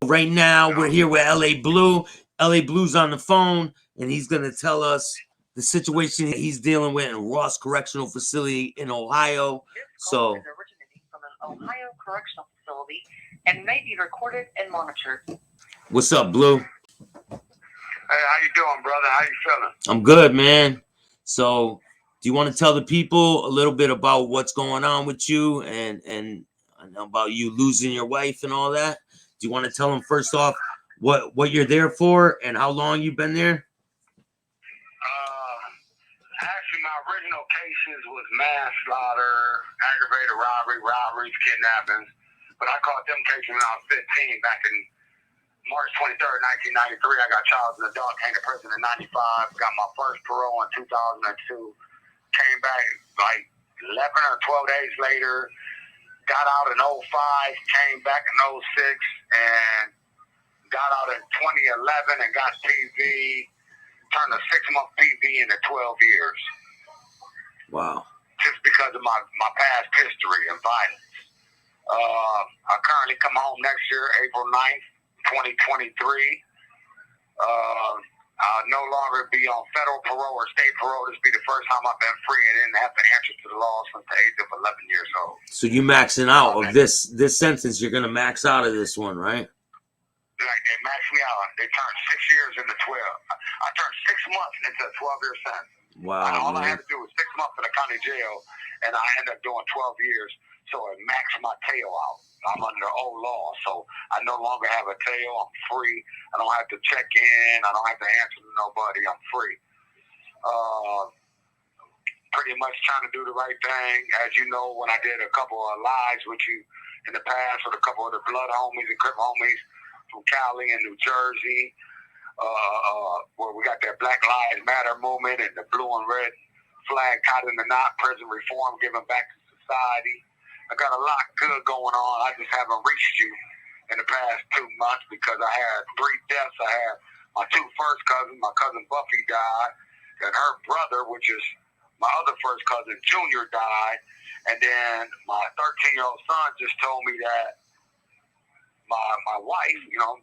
Right now, we're here with LA Blue. LA Blue's on the phone, and he's going to tell us the situation he's dealing with in Ross Correctional Facility in Ohio. This call is originating from an Ohio correctional facility and may be recorded and monitored. What's up, Blue? Hey, how you doing, brother? How you feeling? I'm good, man. So, do you want to tell the people a little bit about what's going on with you and about you losing your wife and all that? Do you want to tell them first off what you're there for and how long you've been there? Actually, my original cases was manslaughter, aggravated robberies, kidnappings. But I caught them cases when I was 15 back in March 23rd, 1993. I got charged in the dark, came to prison in 95, got my first parole in 2002, came back like 11 or 12 days later, got out in 05, came back in 06, and got out in 2011 and got PV, turned a 6-month PV into 12 years. Wow. Just because of my past history and violence. I currently come home next year, April 9th, 2023. I'll no longer be on federal parole or state parole. This will be the first time I've been free and didn't have to answer to the law since the age of 11 years old. So you maxing out of this sentence, you're going to max out of this one, right? Like they maxed me out. They turned 6 years into 12. I turned 6 months into a 12-year sentence. Wow. And all I had to do was 6 months in the county jail, and I ended up doing 12 years. So it maxed my tail out. I'm under old law, so I no longer have a tail. I'm free. I don't have to check in. I don't have to answer to nobody. I'm free. Pretty much trying to do the right thing. As you know, when I did a couple of lives with you in the past with a couple of the blood homies and crip homies from Cali and New Jersey, where we got that Black Lives Matter movement and the blue and red flag tied in the knot, prison reform, giving back to society. I got a lot good going on. I just haven't reached you in the past 2 months because I had 3 deaths. I had my 2 first cousins. My cousin Buffy died, and her brother, which is my other first cousin, Junior, died. And then my 13-year-old son just told me that my wife, you know,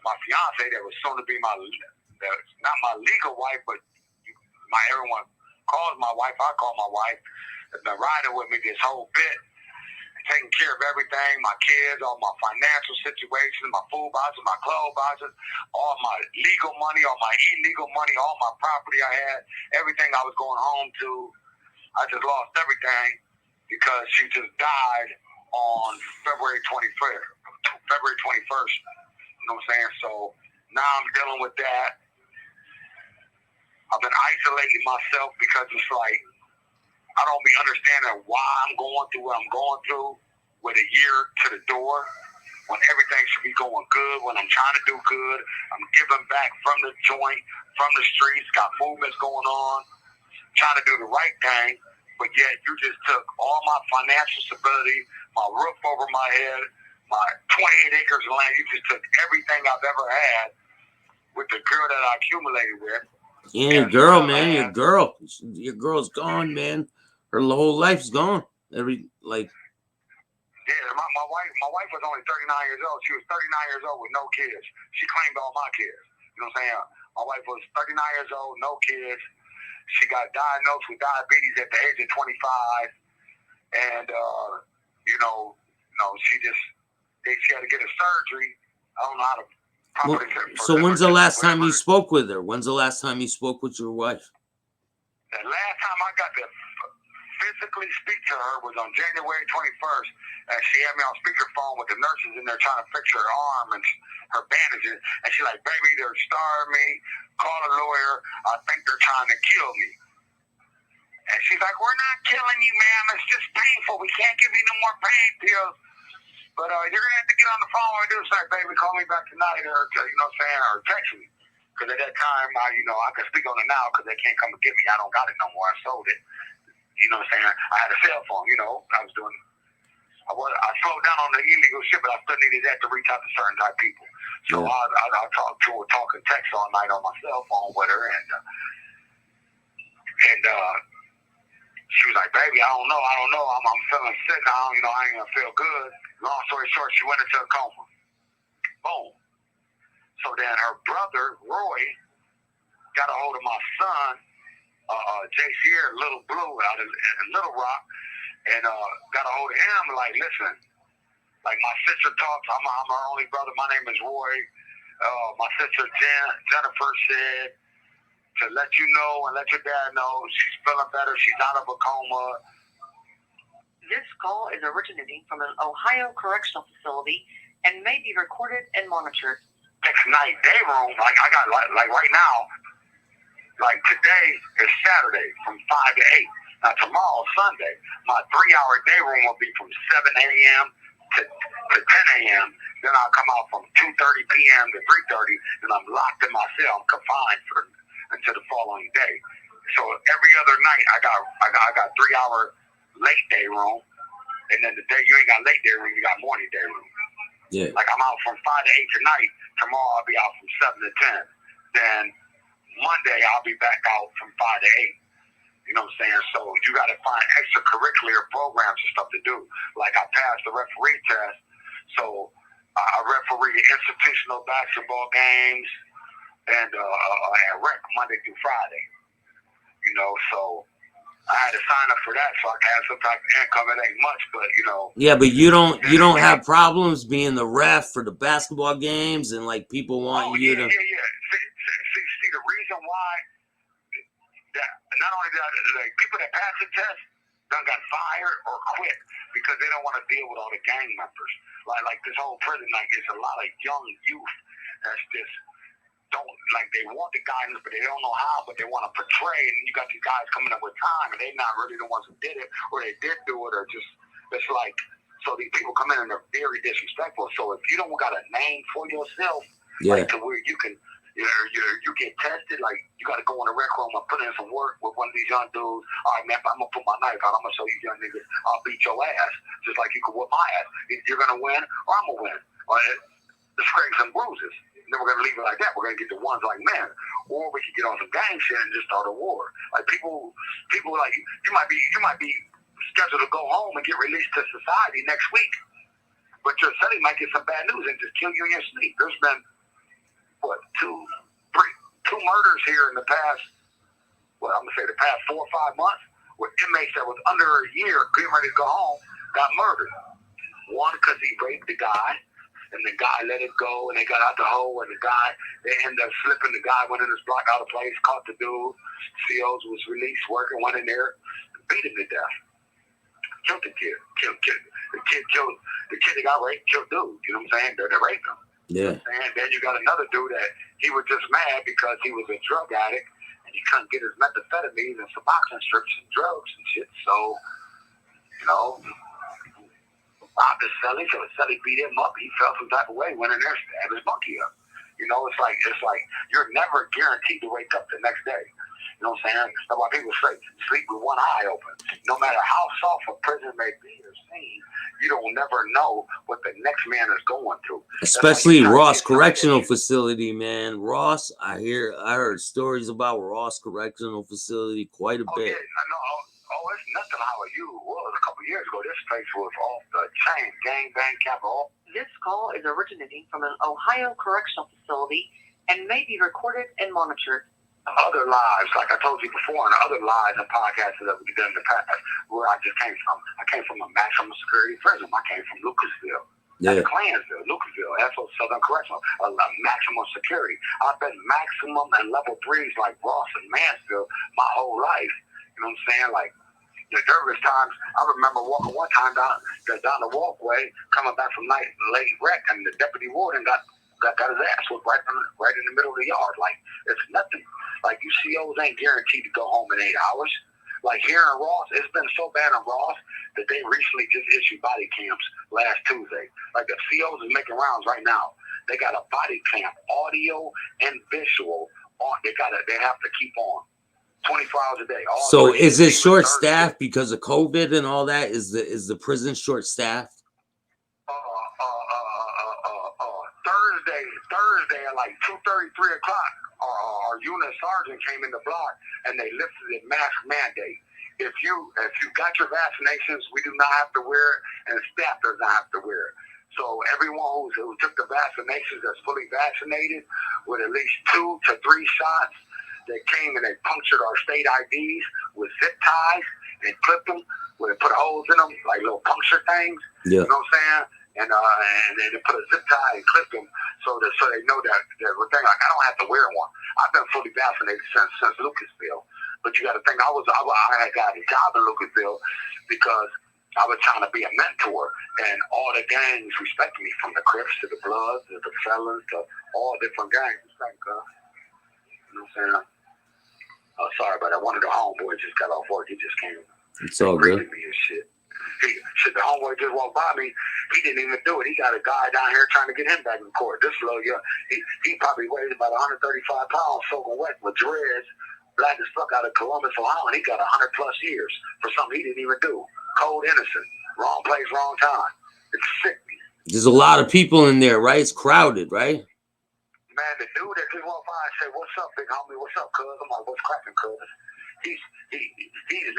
my fiance that was soon to be not my legal wife, but everyone calls my wife. I call my wife. Has been riding with me this whole bit, taking care of everything, my kids, all my financial situations, my food vouchers, my clothes vouchers, all my legal money, all my illegal money, all my property I had, everything I was going home to. I just lost everything because she just died on February 21st. You know what I'm saying? So now I'm dealing with that. I've been isolating myself because it's like I don't be understanding why I'm going through what I'm going through with a year to the door when everything should be going good, when I'm trying to do good. I'm giving back from the joint, from the streets, got movements going on, trying to do the right thing, but yet you just took all my financial stability, my roof over my head, my 28 acres of land. You just took everything I've ever had with the girl that I accumulated with. Yeah, your girl, man, your girl's gone, man. Her whole life's gone. Yeah, my wife was only 39 years old. She was 39 years old with no kids. She claimed all my kids. You know what I'm saying? My wife was 39 years old, no kids. She got diagnosed with diabetes at the age of 25, and she had to get a surgery. I don't know how to. So when's the last time you spoke with her? When's the last time you spoke with your wife? The last time I got to physically speak to her was on January 21st, and she had me on speakerphone with the nurses in there trying to fix her arm and her bandages, and she's like, "Baby, they're starving me. Call a lawyer. I think they're trying to kill me." And she's like, "We're not killing you, ma'am. It's just painful. We can't give you no more pain pills. But you're going to have to get on the phone and do something, baby. Call me back tonight or, or text me." Because at that time, I can speak on it now because they can't come and get me. I don't got it no more. I sold it. You know what I'm saying? I had a cell phone, I was doing. I slowed down on the illegal shit, but I still needed that to reach out to certain type of people. So I talked to her, talking text all night on my cell phone with her, and she was like, "Baby, I don't know. I'm feeling sick. I ain't gonna feel good." Long story short, she went into a coma. Boom. So then her brother, Roy, got a hold of my son, JC, Little Blue, out in Little Rock, and got a hold of him, like, listen, like my sister talks, I'm her only brother, my name is Roy. My sister Jennifer said to let you know and let your dad know she's feeling better, she's out of a coma. This call is originating from an Ohio correctional facility and may be recorded and monitored. Next night, day room, like I got, like right now, like today is Saturday from 5 to 8. Now tomorrow, Sunday, my 3-hour day room will be from 7 a.m. to 10 a.m. Then I'll come out from 2:30 p.m. to 3:30, and I'm locked in my cell. I'm confined until the following day. So every other night, I got 3-hour late day room, and then the day you ain't got late day room, you got morning day room. Yeah. Like I'm out from 5 to 8 tonight. Tomorrow I'll be out from 7 to 10. Then Monday I'll be back out from 5 to 8. You know what I'm saying? So you got to find extracurricular programs and stuff to do. Like I passed the referee test, so I referee institutional basketball games and rec Monday through Friday. You know, so I had to sign up for that so I can have some type of income. It ain't much, but you know. Yeah, but you don't have problems being the ref for the basketball games and like people want you to. Yeah. See, the reason why that not only that, like people that pass the test done got fired or quit because they don't want to deal with all the gang members. Like this whole prison, like there's a lot of young youth that's just don't like they want the guidance, but they don't know how, but they want to portray it. And you got these guys coming up with time, and they're not really the ones who did it, or they did do it, or just it's like so these people come in and they're very disrespectful. So if you don't got a name for yourself, like to where you can. You get tested, like you got to go in the rec room and put in some work with one of these young dudes. All right, man, I'm going to put my knife out. I'm going to show you young niggas. I'll beat your ass just like you can whip my ass. You're going to win or I'm going to win. Or the scrapes and bruises. And then we're going to leave it like that. We're going to get the ones like men. Or we could get on some gang shit and just start a war. Like people like, you might be scheduled to go home and get released to society next week. But your son might get some bad news and just kill you in your sleep. There's been two murders here in the past, I'm going to say the past 4 or 5 months, with inmates that was under a year getting ready to go home, got murdered. One, because he raped the guy, and the guy let it go, and they got out the hole, and they ended up slipping. The guy went in his block out of place, caught the dude. COs was released, working, went in there, beat him to death. Killed the kid. The kid that got raped, killed dude. You know what I'm saying? They raped him. Yeah. And then you got another dude that he was just mad because he was a drug addict and he couldn't get his methamphetamines and Suboxone strips and drugs and shit. So, you know, robbed his celly, so his celly beat him up. He felt some type of way, went in there, stabbed his monkey up. You know, it's like you're never guaranteed to wake up the next day. You know what I'm saying? That's why people say sleep with one eye open. No matter how soft a prison may be or seem, you don't never know what the next man is going through. Especially Ross Correctional Facility, man. Ross, I heard stories about Ross Correctional Facility quite a bit. Yeah, it's nothing how it was a couple years ago. This place was off the chain, gangbang capital. This call is originating from an Ohio correctional facility and may be recorded and monitored. Other lives, like I told you before, and other lives and podcasts that we've done in the past, where I just came from. I came from a maximum security prison. I came from Lucasville. That's Clansville, Lucasville. That's what Southern Correctional, a maximum security. I've been maximum and level 3s like Ross and Mansfield my whole life. You know what I'm saying? Like, there was times, I remember walking one time down the walkway, coming back from late rec, and the deputy warden got his ass whipped right in the middle of the yard. Like, it's nothing. Like, you COs ain't guaranteed to go home in 8 hours. Like, here in Ross, it's been so bad in Ross that they recently just issued body cams last Tuesday. Like, the COs is making rounds right now. They got a body cam, audio and visual. They have to keep on 24 hours a day. So is it short staffed because of COVID and all that? Is the prison short staffed? Thursday at like 2:30, 3 o'clock, our unit sergeant came in the block and they lifted the mask mandate. If you got your vaccinations, we do not have to wear it, and staff does not have to wear it. So everyone who took the vaccinations that's fully vaccinated with at least 2 to 3 shots, they came and they punctured our state IDs with zip ties and clipped them, where they put holes in them, like little puncture things. Yeah. You know what I'm saying? And then they put a zip tie and clipped them so they know that thing. Like, I don't have to wear one. I've been fully vaccinated since Lucasville. But you got to think, I had got a job in Lucasville because I was trying to be a mentor, and all the gangs respect me, from the Crips to the Bloods to the Felons to all different gangs. Respect, you know what I'm saying? Oh, sorry about that. One of the homeboys just got off work. He just came. It's all good. Me and shit. The homeboy just walked by me. He didn't even do it. He got a guy down here trying to get him back in court. This little young, he probably weighs about 135 pounds, soaking wet with dreads, black as fuck, out of Columbus, Ohio, and he got 100+ years for something he didn't even do. Cold innocent. Wrong place, wrong time. It's sick. There's a lot of people in there, right? It's crowded, right? Man, the dude that just walked by and said, "What's up, big homie? What's up, cuz?" I'm like, "What's cracking, cuz?" He's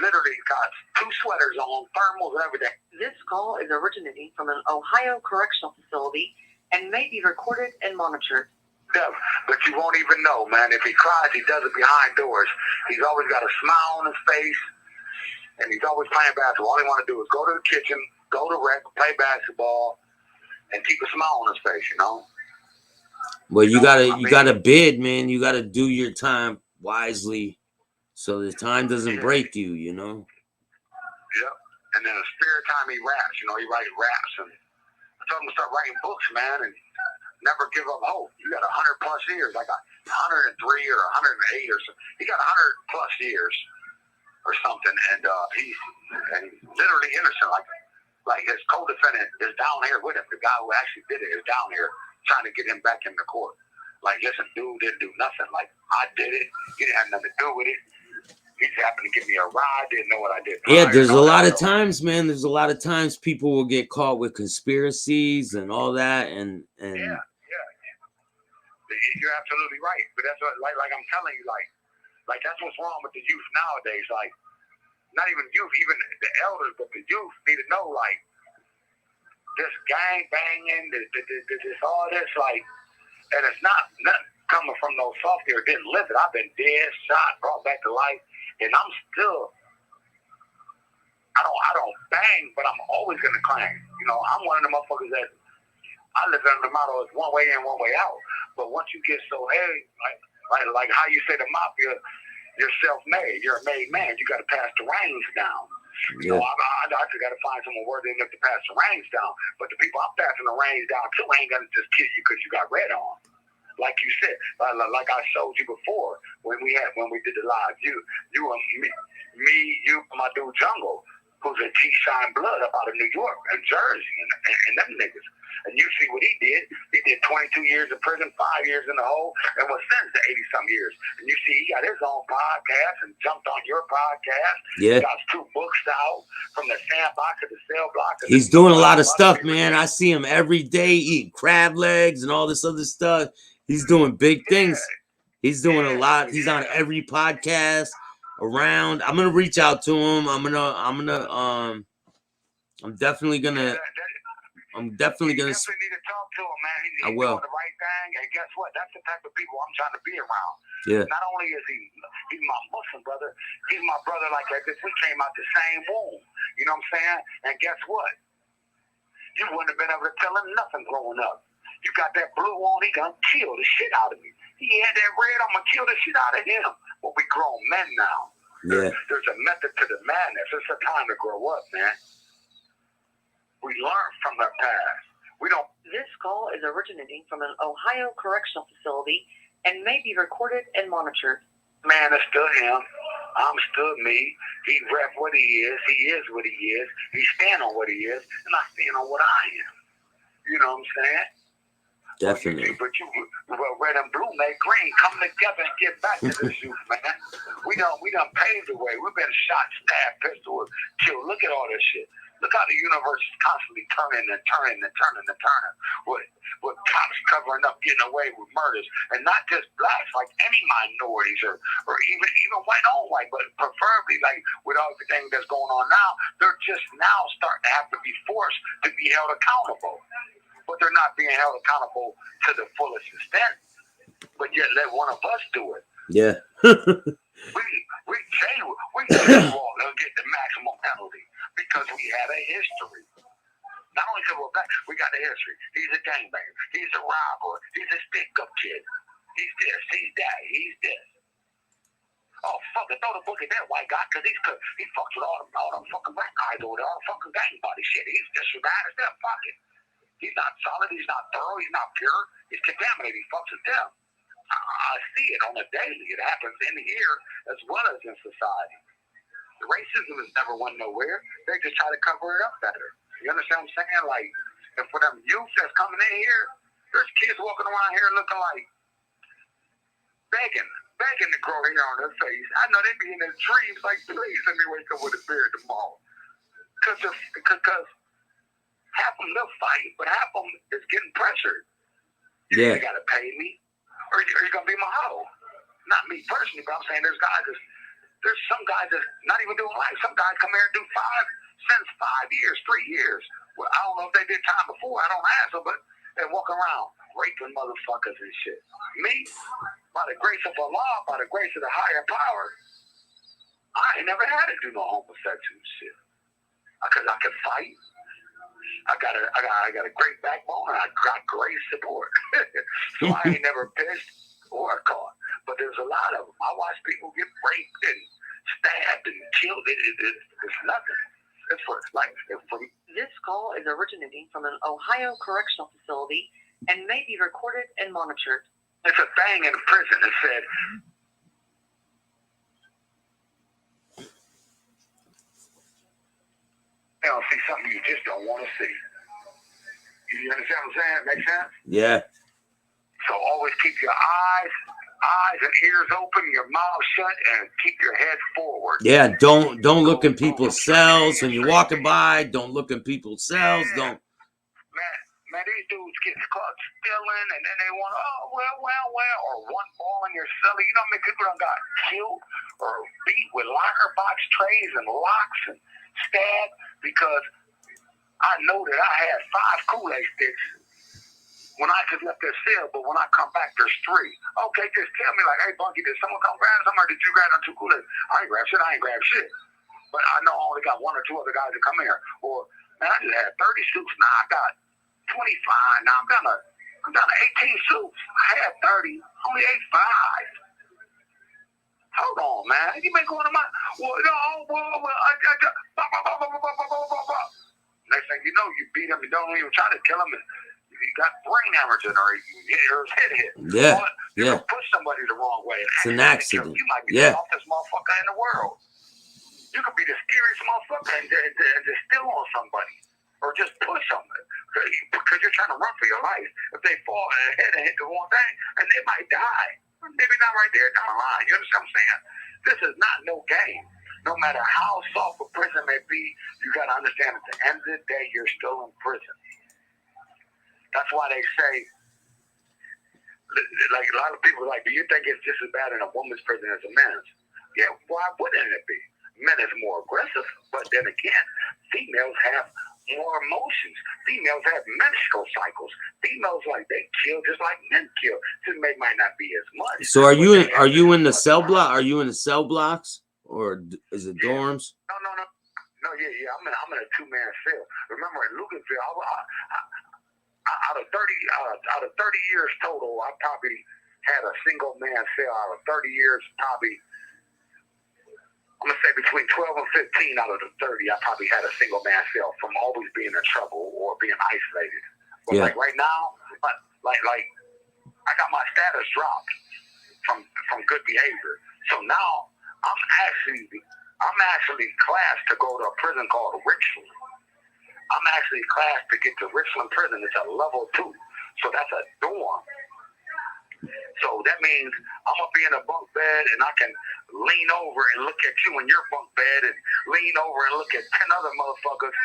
literally got 2 sweaters on, thermals and everything. This call is originating from an Ohio correctional facility and may be recorded and monitored. Yeah, but you won't even know, man. If he cries, he does it behind doors. He's always got a smile on his face, and he's always playing basketball. All he want to do is go to the kitchen, go to rec, play basketball, and keep a smile on his face, you know? Well, you gotta bid, man. You gotta do your time wisely, so the time doesn't break you, you know? Yep. And then a spare time he raps, you know, he writes raps. And I told him to start writing books, man, and never give up hope. You got 100+ years. I got 103 or 108 or so. He got 100+ years or something, and he's literally innocent. Like his co-defendant is down here with him. The guy who actually did it is down here trying to get him back in the court. Like, listen, dude didn't do nothing. Like, I did it. He didn't have nothing to do with it. He just happened to give me a ride. Didn't know what I did. Yeah, there's a lot of times, man. There's a lot of times people will get caught with conspiracies and all that, and yeah. You're absolutely right. But that's what, like I'm telling you, like that's what's wrong with the youth nowadays. Like, not even youth, even the elders, but the youth need to know, like, this gang banging, this all this, like, and it's nothing coming from no software. Didn't live it. I've been dead, shot, brought back to life, and I'm still. I don't bang, but I'm always gonna claim. You know, I'm one of the motherfuckers that I live under the motto is one way in, one way out. But once you get so heavy, like how you say the mafia, you're self-made. You're a made man. You got to pass the reins down. yeah. So I just got to find someone worthy enough to pass the reins down. But the people I'm passing the reins down to ain't gonna just kill you because you got red on. Like you said, like I showed you before when we did the live, you and me, you, my dude Jungle, who's a T-Shine Blood up out of New York and Jersey and them niggas. And you see what he did. He did 22 years in prison, 5 years in the hole, and was sentenced to 80-some years. And you see he got his own podcast and jumped on your podcast. Yeah. Got 2 books out, from the sandbox to the cell block. He's doing a lot of stuff, man. I see him every day eating crab legs and all this other stuff. He's doing big things. He's doing a lot. He's on every podcast around. I'm gonna reach out to him. I'm definitely gonna. You definitely need to talk to him, man. He's I will. doing the right thing, and guess what? That's the type of people I'm trying to be around. Yeah. Not only is he's my Muslim brother, he's my brother like that. We came out the same womb. You know what I'm saying? And guess what? You wouldn't have been able to tell him nothing growing up. You got that blue on, he gonna kill the shit out of me. He had that red, I'm gonna kill the shit out of him. But we grown men now. Yeah. There's a method to the madness. It's a time to grow up, man. We learn from the past. We don't. This call is originating from an Ohio correctional facility and may be recorded and monitored. Man, it's still him. I'm still me. He rep what he is. He is what he is. He stand on what he is, and I stand on what I am. You know what I'm saying? Definitely. But red and blue make green. Come together and get back to this youth, man. We done paved the way. We've been shot, stabbed, pistol, killed. Look at all this shit. Look how the universe is constantly turning and turning and turning and turning. With cops covering up, getting away with murders, and not just blacks, like any minorities or even white on white, but preferably like with everything that's going on now, they're just now starting to have to be forced to be held accountable. but they're not being held accountable to the fullest extent. But yet, let one of us do it. Yeah. we jaywalk and get the maximum penalty because we had a history. Not only because we're black, we got a history. He's a gangbanger. He's a robber. He's a stick-up kid. He's this. He's that. He's this. Oh, fuck it. Throw the book at that white guy because he fucks with all them fucking black guys over there, all the fucking gang body shit. He's just as bad as them. Fuck it. He's not solid. He's not thorough. He's not pure. He's contaminated. He fucks with them. I see it on a daily. It happens in here as well as in society. The racism has never went nowhere. They just try to cover it up better. You understand what I'm saying? Like, and for them youth that's coming in here, there's kids walking around here looking like begging to grow hair on their face. I know they be in their dreams like, please let me wake up with a beard tomorrow. Because half of them they'll fight, but half of them is getting pressured. You either got to pay me, or you're going to be my hoe. Not me personally, but I'm saying there's some guys that's not even doing life. Some guys come here and do 5 years, 3 years. Well, I don't know if they did time before. I don't ask them, but they walk around raping motherfuckers and shit. Me, by the grace of Allah, by the grace of the higher power, I ain't never had to do no homosexual shit. Because I can fight. I got a great backbone and I got great support. So I ain't never pissed or caught. But there's a lot of them. I watch people get raped and stabbed and killed. It's nothing. It's for This call is originating from an Ohio correctional facility and may be recorded and monitored. It's a thing in prison that said, they don't see something you just don't want to see. You understand what I'm saying? Make sense? Yeah. So always keep your eyes and ears open, your mouth shut, and keep your head forward. Yeah, don't look in people's cells when you're walking by. Don't look in people's cells. Yeah. Don't. Man, these dudes get caught stealing, and then they want, or one ball in your cellar. You know how many people done got killed or beat with locker box trays and locks and stabbed because I know that I had 5 Kool-Aid sticks when I just left their cell, but when I come back, there's 3. Okay, just tell me, like, hey, Bunky, did someone come grab some, or did you grab them 2 Kool-Aid? I ain't grab shit. But I know I only got 1 or 2 other guys that come here. Or, man, I just had 30 suits. Now I got 25. Now I'm down to 18 suits. I had 30. Only ate 5. Hold on, man. You make one of my, next thing you know, you beat him. You don't even try to kill him. You got brain hemorrhaging or his head hit. Yeah. Or you can push somebody the wrong way. It's an accident. You might be the softest motherfucker in the world. You could be the scariest motherfucker and just steal on somebody. Or just push somebody. Because you're trying to run for your life. If they fall and hit the wrong thing, and they might die. Maybe not right there down the line. You understand what I'm saying? This is not no game. No matter how soft a prison may be, you got to understand at the end of the day, you're still in prison. That's why they say, like a lot of people are like, do you think it's just as bad in a woman's prison as a man's? Yeah, why wouldn't it be? Men is more aggressive, but then again, females have more emotions. Females have menstrual cycles. Females, like, they kill just like men kill. So it might not be as much. So are you in the cell block? Are you in the cell blocks or is it dorms? No, yeah. I'm in a 2-man cell. Remember in Lucasville, out of 30 years total, I probably had a single man cell. Out of 30 years, probably, I'm going to say between 12 and 15 out of the 30, I probably had a single man cell from always being in trouble or being isolated. But like right now, like I got my status dropped from good behavior. So now I'm actually classed to go to a prison called Richland. I'm actually classed to get to Richland Prison. It's a level 2. So that's a dorm. So that means I'm going to be in a bunk bed and I can lean over and look at you in your bunk bed and lean over and look at 10 other motherfuckers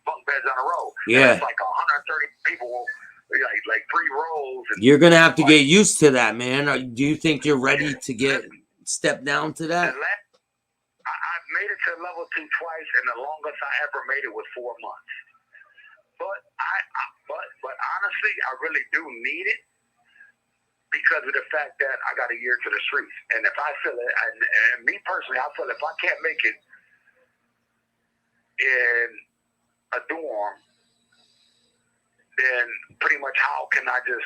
bunk beds on a row. Yeah. It's like 130 people, like 3 rows. And you're going to have to get used to that, man. Do you think you're ready to step down to that? I've made it to level 2 twice, and the longest I ever made it was 4 months. But But honestly, I really do need it because of the fact that I got a year to the streets. And if I feel it, and me personally, I feel if I can't make it in a dorm, then pretty much how can I just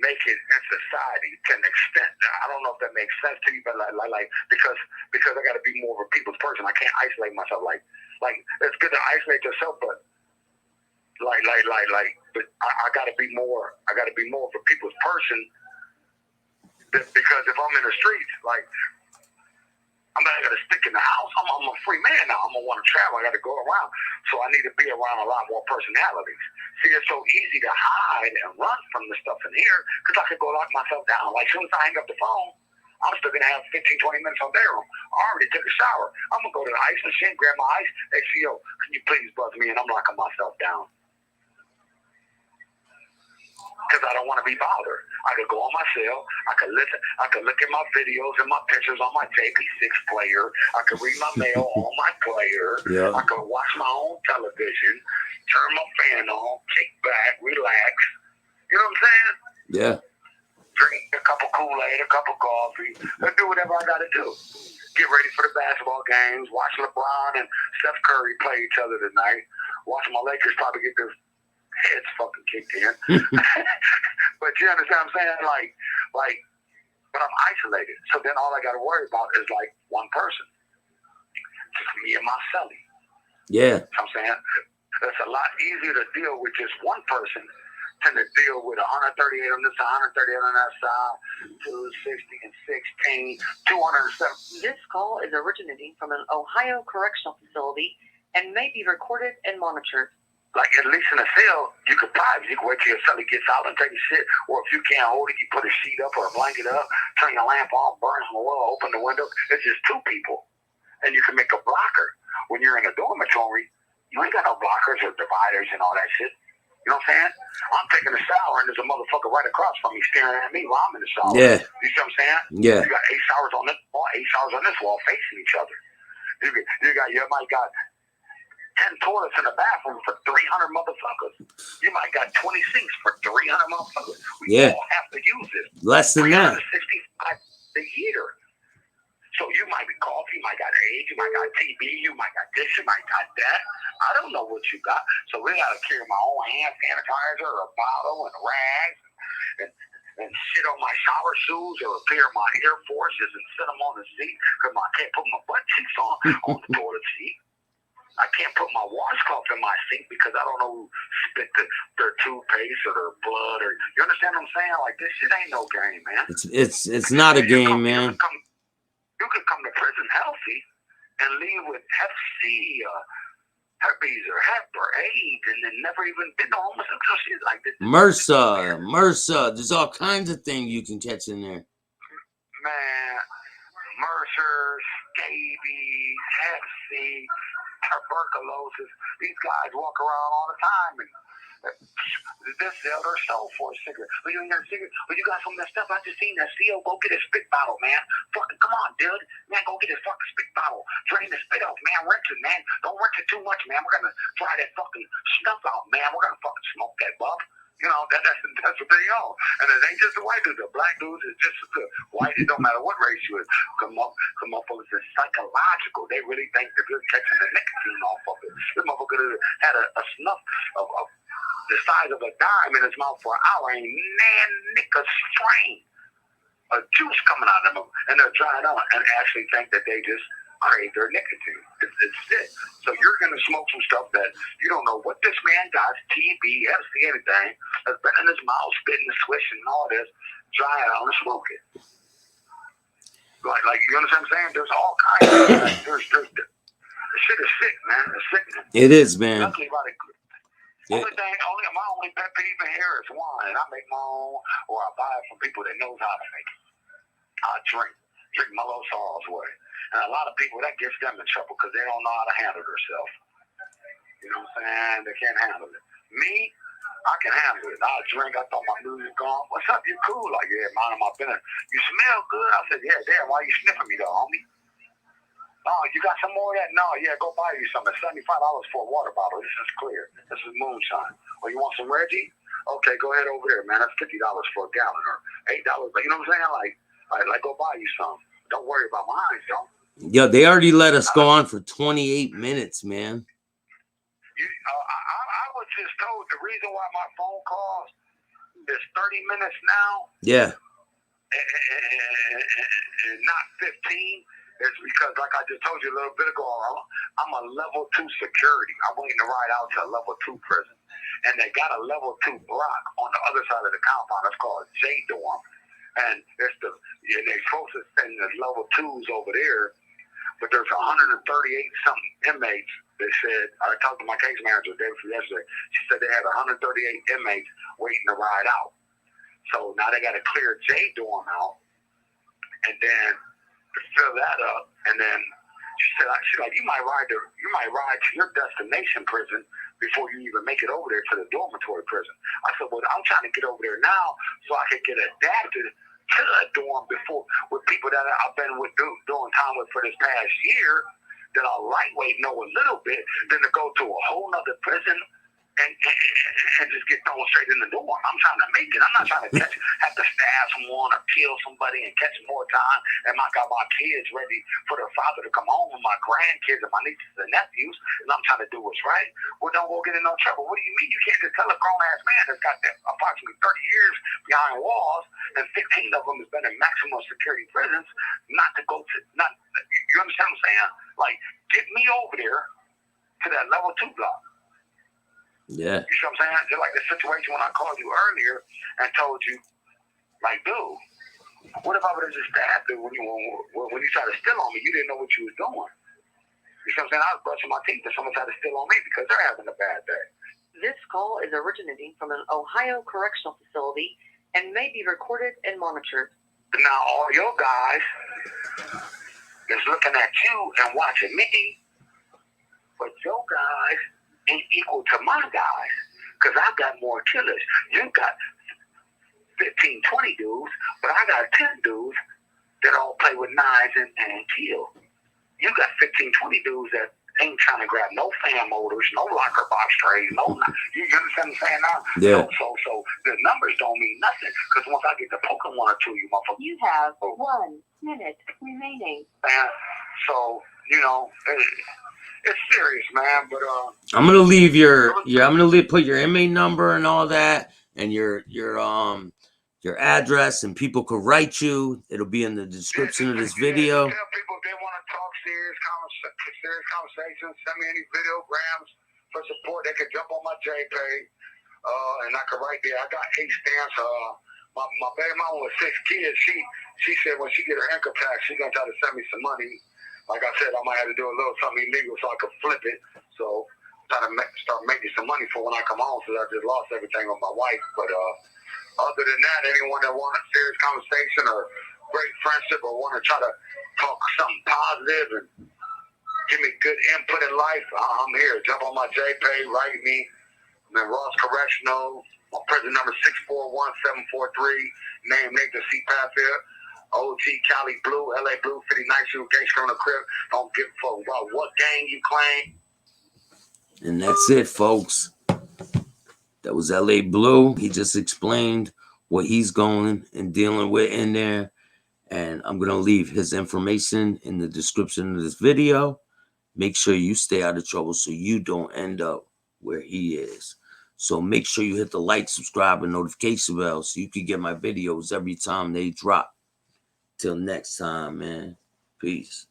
make it in society to an extent? I don't know if that makes sense to you, but like because I got to be more of a people's person. I can't isolate myself. Like it's good to isolate yourself, but but I got to be more. I got to be more of a people's person because if I'm in the streets, like I'm not gonna stick in the house. I'm a free man now. I'm gonna want to travel. I got to go around, so I need to be around a lot more personalities. See, it's so easy to hide and run from the stuff in here because I could go lock myself down. Like as soon as I hang up the phone, I'm still gonna have 15, 20 minutes on bedroom. I already took a shower. I'm gonna go to the ice machine, grab my ice. Hey, CO, can you please buzz me? And I'm locking myself down. Because I don't want to be bothered. I could go on my cell. I could listen. I could look at my videos and my pictures on my JP6 player. I could read my mail on my player. Yeah. I could watch my own television, turn my fan on, kick back, relax. You know what I'm saying? Yeah. Drink a cup of Kool-Aid, a cup of coffee, and do whatever I got to do. Get ready for the basketball games. Watch LeBron and Steph Curry play each other tonight. Watch my Lakers probably get their heads fucking kicked in. But you understand what I'm saying? But I'm isolated. So then all I got to worry about is like one person. Just me and my celly. Yeah. You know what I'm saying? It's a lot easier to deal with just one person than to deal with 138 on this side, 138 on that side, 260 and 16, 207. This call is originating from an Ohio correctional facility and may be recorded and monitored. Like at least in a cell, you could wait till your celly gets out and take a shit. Or if you can't hold it, you put a sheet up or a blanket up, turn your lamp on, burn some oil, open the window. It's just two people. And you can make a blocker. When you're in a dormitory, you ain't got no blockers or dividers and all that shit. You know what I'm saying? I'm taking a shower and there's a motherfucker right across from me staring at me while I'm in the shower. Yeah. You see what I'm saying? Yeah. You got 8 showers on this wall, 8 showers on this wall facing each other. You might got 10 toilets in the bathroom for 300 motherfuckers. You might got 20 sinks for 300 motherfuckers. We all have to use it. Less than that. 65 a year. So you might be coffee, you might got AIDS, you might got TB, you might got this, you might got that. I don't know what you got. So we got to carry my own hand sanitizer or a bottle and rags and shit on my shower shoes or a pair of my Air Forces and sit them on the seat because I can't put my butt cheeks on the toilet seat. I can't put my washcloth in my sink because I don't know who spit their toothpaste or their blood or you understand what I'm saying? Like this shit ain't no game, man. It's not a game, man. You could come to prison healthy and leave with Hep C, herpes or Hep or AIDS, and then never even been to homosexual shit like this. MRSA. There's all kinds of things you can catch in there. Man, MRSA, scabies, Hep C, tuberculosis. These guys walk around all the time and they sell their soul for a cigarette. Well, you ain't got a cigarette. Well, you got some of that stuff. I just seen that CO. Go get a spit bottle, man. Fucking come on, dude. Man, go get a fucking spit bottle. Drain the spit off, man. Rinse it, man. Don't rinse it too much, man. We're gonna try that fucking stuff out, man. We're gonna fucking smoke that bub. You know, that's what they are. And it ain't just the white dudes. The black dudes is just as good. White, it don't matter what race you is. Come up is psychological. They really think that they're catching the nicotine off of it. This motherfucker had a snuff of the size of a dime in his mouth for an hour. Ain't nicka strain. A juice coming out of them. And they're trying out and actually think that they just crave their nicotine. It's it. So you're going to smoke some stuff that you don't know what this man got, TB, FC, anything, has been in his mouth, spitting, swishing, and all this, dry it out and smoke it. Like you understand what I'm saying? There's all kinds of things. There's the shit is sick, man. It's sick. It is, man. Luckily, my only pet peeve in here is wine. I make my own, or I buy it from people that knows how to make it. I drink my little Saul's way. And a lot of people, that gets them in trouble because they don't know how to handle themselves. You know what I'm saying? They can't handle it. Me, I can handle it. I drink. I thought my music gone. What's up? You cool? Like, yeah, mind my business. You smell good? I said, yeah, damn, why you sniffing me though, homie? Oh, you got some more of that? No, yeah, go buy you some. It's $75 for a water bottle. This is clear. This is moonshine. Or you want some Reggie? Okay, go ahead over there, man. That's $50 for a gallon or $8. But you know what I'm saying? Like, go buy you some. Don't worry about mine, don't. Yo, they already let us go on for 28 minutes, man. I was just told the reason why my phone calls is 30 minutes now. Yeah. And not 15. It's because, like I just told you a little bit ago, I'm a level 2 security. I'm waiting to ride out to a level 2 prison. And they got a level 2 block on the other side of the compound. It's called J Dorm. And they're supposed to send the level 2s over there. But there's 138 something inmates. They said, I talked to my case manager yesterday. She said they had 138 inmates waiting to ride out. So now they got to clear J Dorm out. And then to fill that up, and then she's like, you might ride to your destination prison before you even make it over there to the dormitory prison. I said, well, I'm trying to get over there now so I can get adapted to a dorm before with people that I've been with doing time with for this past year that are lightweight, know a little bit, than to go to a whole nother prison and just get thrown straight in the door. I'm trying to make it. I'm not trying to have to stab someone or kill somebody and catch more time. And I got my kids ready for their father to come home with my grandkids and my nieces and nephews, and I'm trying to do what's right. Well, don't go get in no trouble. What do you mean? You can't just tell a grown-ass man that's got that approximately 30 years behind walls and 15 of them has been in maximum security prisons not to go to, you understand what I'm saying? Like, get me over there to that level 2 block. Yeah. You see what I'm saying? Just like the situation when I called you earlier and told you, like, dude, what if I would have just stabbed you when you tried to steal on me? You didn't know what you was doing. You see what I'm saying? I was brushing my teeth and someone tried to steal on me because they're having a bad day. This call is originating from an Ohio correctional facility and may be recorded and monitored. Now, all your guys is looking at you and watching me, but your guys ain't equal to my guys because I got more killers. You got 15, 20 dudes, but I got 10 dudes that all play with knives and kill. You got 15, 20 dudes that ain't trying to grab no fan motors, no locker box trays, no. You understand what I'm saying now? Yeah. So the numbers don't mean nothing because once I get to poking one or two, you motherfuckers. You have 1 minute remaining. And so, you know, it's serious, man. But I'm gonna leave put your inmate number and all that, and your address, and people could write you. It'll be in the description of this video. Tell people if they want to talk serious conversations, send me any videograms for support. They can jump on my JPay, and I can write there. I got 8 stamps. My baby mama with 6 kids. She said when she get her income tax, she's gonna try to send me some money. Like I said, I might have to do a little something illegal so I could flip it. So try to start making some money for when I come home, so I just lost everything with my wife. But other than that, anyone that want a serious conversation or great friendship or want to try to talk something positive and give me good input in life, I'm here. Jump on my JPay, write me. I'm in Ross Correctional. My prison number 641-743. Name Nathan C. Patfield. OG, Cali Blue, LA Blue, 59 shoe, gangster on the crib. Don't give a fuck about what gang you claim. And that's it, folks. That was LA Blue. He just explained what he's going and dealing with in there. And I'm going to leave his information in the description of this video. Make sure you stay out of trouble so you don't end up where he is. So make sure you hit the like, subscribe, and notification bell so you can get my videos every time they drop. Till next time, man. Peace.